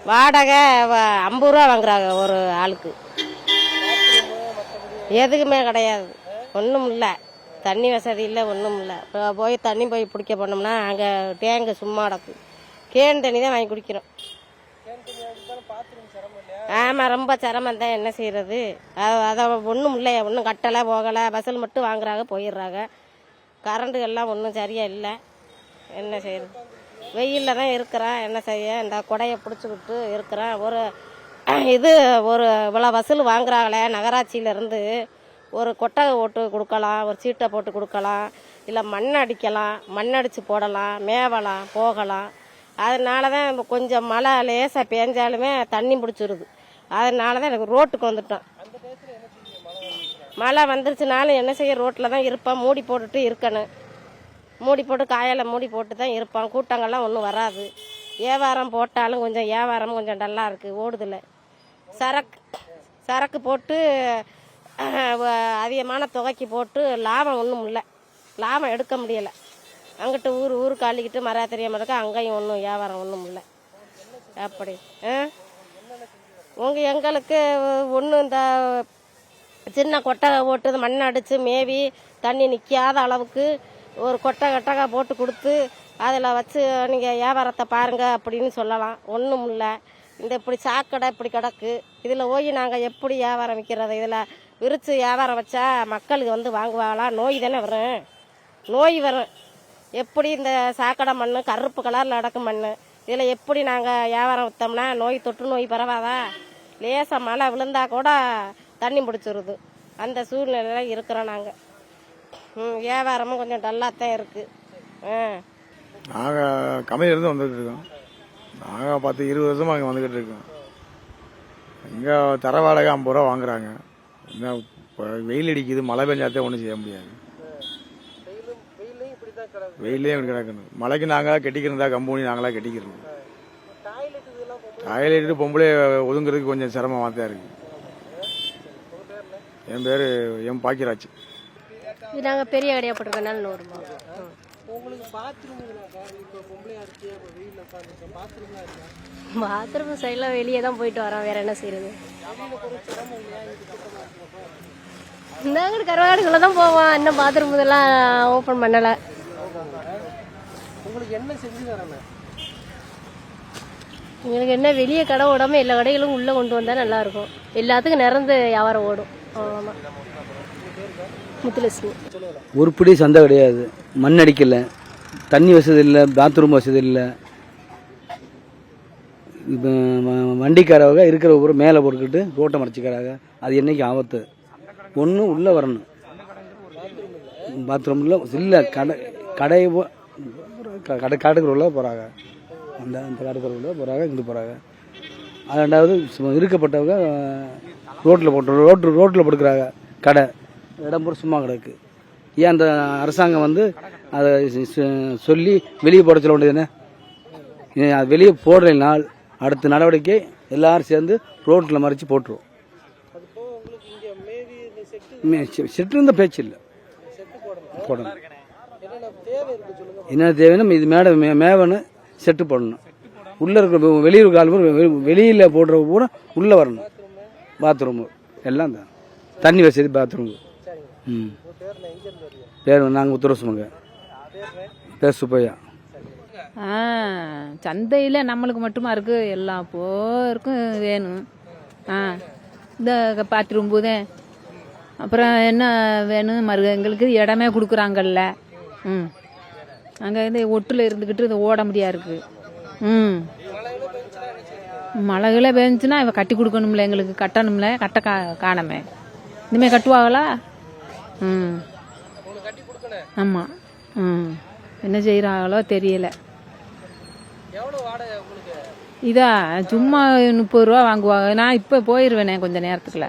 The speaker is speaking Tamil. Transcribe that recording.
வாடகை 50 ரூபா வாங்குறாங்க ஒரு ஆளுக்கு. எதுக்குமே கிடையாது, ஒன்றும் இல்லை. தண்ணி வசதி இல்லை, ஒன்றும் இல்லை. இப்போ போய் தண்ணி போய் பிடிக்க போனோம்னா அங்கே டேங்கு சும்மா கிடக்கு. கேன் தண்ணி தான் வாங்கி குடிக்கிறோம். ஆமாம், ரொம்ப சிரமம் தான். என்ன செய்கிறது? அதை ஒன்றும் இல்லை, ஒன்றும் கட்டலை போகலை. பஸ்ஸில் மட்டும் வாங்குறாங்க, போயிடுறாங்க. கரண்ட்டு எல்லாம் ஒன்றும் சரியாக இல்லை. என்ன செய்கிறது? வெயிலில் தான் இருக்கிறேன். என்ன செய்ய? இந்த கொடையை பிடிச்சிக்கிட்டு இருக்கிறேன். ஒரு இவ்வளோ வசூல் வாங்குறாங்களே நகராட்சியிலேருந்து. ஒரு கொட்டகை போட்டு கொடுக்கலாம், ஒரு சீட்டை போட்டு கொடுக்கலாம், இல்லை மண் அடிக்கலாம், மண் அடித்து போடலாம், மேவலாம், போகலாம். அதனால தான் கொஞ்சம் மழை லேசாக பேஞ்சாலுமே தண்ணி பிடிச்சிருது. அதனால தான் எனக்கு ரோட்டுக்கு வந்துட்டோம். மழை வந்துருச்சுனாலும் என்ன செய்ய? ரோட்டில் தான் இருப்பேன். மூடி போட்டுட்டு இருக்கணும். மூடி போட்டு காயால் மூடி போட்டு தான் இருப்பான். கூட்டங்கள்லாம் ஒன்றும் வராது. வியாபாரம் போட்டாலும் கொஞ்சம் வியாபாரம் கொஞ்சம் டல்லாக இருக்குது, ஓடுதில்லை. சரக்கு போட்டு அதிகமான தொகைக்கு போட்டு லாபம் ஒன்றும் இல்லை. லாபம் எடுக்க முடியலை. அங்கிட்டு ஊருக்கு அள்ளிக்கிட்டு தெரியாமல் இருக்கா. அங்கேயும் ஒன்றும் வியாபாரம் ஒன்றும் இல்லை. அப்படி எங்களுக்கு ஒன்று இந்த சின்ன கொட்டகை போட்டு மண் அடித்து மேவி தண்ணி நிற்காத அளவுக்கு ஒரு கொட்டகை போட்டு கொடுத்து அதில் வச்சு நீங்கள் வியாபாரத்தை பாருங்கள் அப்படின்னு சொல்லலாம். ஒன்றும் இல்லை. இந்த இப்படி சாக்கடை இப்படி கிடக்கு. இதில் போய் நாங்கள் எப்படி வியாபாரம் விற்கிறது? இதில் விரித்து வியாபாரம் வச்சா மக்களுக்கு வந்து வாங்குவாங்களா? நோய் தானே வரும், நோய் வரும். எப்படி இந்த சாக்கடை மண் கருப்பு கலரில் நடக்கும் மண், இதில் எப்படி நாங்கள் வியாபாரம் விற்றோம்னா தொற்று நோய் பரவாதா? லேசாக மழை விழுந்தா கூட தண்ணி பிடிச்சிருது. அந்த சூழ்நிலையில் இருக்கிறோம் நாங்கள். வியாபாரமும் கொஞ்சம் டல்லாகத்தான் இருக்குது. நாங்கள் கம்பெனிலேருந்து வந்துக்கிட்டு இருக்கோம். நாங்கள் 10-20 வருஷமாக அங்கே வந்துக்கிட்டு இருக்கோம். இங்கே தர வாடகை 50 ரூபா வாங்குறாங்க. இன்னும் வெயில் அடிக்குது, மழை பெஞ்சாத்தே ஒன்றும் செய்ய முடியாது. வெயிலே இப்படி கிடக்கணும். மழைக்கு நாங்களாக கட்டிக்கிறதா, கம்பெனி நாங்களாக கட்டிக்கிறோம். டாய்லெட்டு பொம்பளை ஒதுங்குறதுக்கு கொஞ்சம் சிரமமாக தான் இருக்குது. என் பேர் எம் பாக்கியராஜ். இது நாங்கள் பெரிய கடையாக போட்டிருக்கனால 100 ரூபா. பாத்ரூம் சைடில் வெளியே தான் போயிட்டு வரோம். வேற என்ன செய்யறது? இந்த கருவாடுக்குள்ள தான் போவோம். இன்னும் பாத்ரூம் இதெல்லாம் ஓப்பன் பண்ணலை. எங்களுக்கு என்ன வெளியே கடை ஓடாமல் எல்லா கடைகளும் உள்ளே கொண்டு வந்தால் நல்லா இருக்கும். எல்லாத்துக்கும் நிறந்து வியாபாரம் ஓடும். ஆமாம். முத்துலட்சுமி. உருப்படி சந்தை கிடையாது. மண் அடிக்கலை, தண்ணி வசதி இல்லை, பாத்ரூம் வசதி இல்லை. இப்போ வண்டிக்காரவங்க இருக்கிற ஊர் மேலே போட்டுக்கிட்டு ரோட்டை மறைச்சிக்கிறாங்க. அது என்னைக்கு ஆபத்து? ஒன்று உள்ளே வரணும். பாத்ரூமில் இல்லை. காட்டுக்குள்ள உள்ள போகிறாங்க. அந்த காட்டுக்குள்ள உள்ள போகிறாங்க, இங்கிட்டு போகிறாங்க. அது ரெண்டாவது இருக்கப்பட்டவங்க ரோட்டில் போட்டுக்கிறாங்க. கடை இடம் பூரா சும்மா கிடக்கு. ஏன் அந்த அரசாங்கம் வந்து அதை சொல்லி வெளியே போட சொல்ல வேண்டியது என்ன? அது வெளியே போடலைனால் அடுத்த நடவடிக்கை எல்லாரும் சேர்ந்து ரோட்டில் மறைச்சி போட்டுருவோம். செட்டு இருந்த பேச்சு இல்லை, போடணும். என்ன தேவைன்னா இது மேவனு செட்டு போடணும். உள்ளே இருக்கிற வெளியூர் கால் வெளியில் போடுற பூரா உள்ளே வரணும். பாத்ரூமு எல்லாம் தான் தண்ணி வசதி, பாத்ரூமு. பேர் நாங்கள் உத்தரசுமங்க. பேர் சுப்பையா. சந்தையில் நம்மளுக்கு மட்டுமா இருக்குது? எல்லா போருக்கும் வேணும். இந்த பாத்ரூம் போதே அப்புறம் என்ன வேணும்? எங்களுக்கு இடமே கொடுக்குறாங்கல்ல. அங்கே இருந்து ஒட்டில் இருந்துக்கிட்டு இது ஓட முடியா இருக்குது. மழைகளே பெஞ்சுன்னா இவ கட்டி கொடுக்கணும்ல, எங்களுக்கு கட்டணும்ல. கட்ட காணமே. இனிமேல் கட்டுவாங்களா? ஆமாம். என்ன செய்கிறாங்களோ தெரியல. இதா சும்மா 30 ரூபா வாங்குவாங்க. நான் இப்போ போயிடுவேனே கொஞ்சம் நேரத்துக்குள்ள.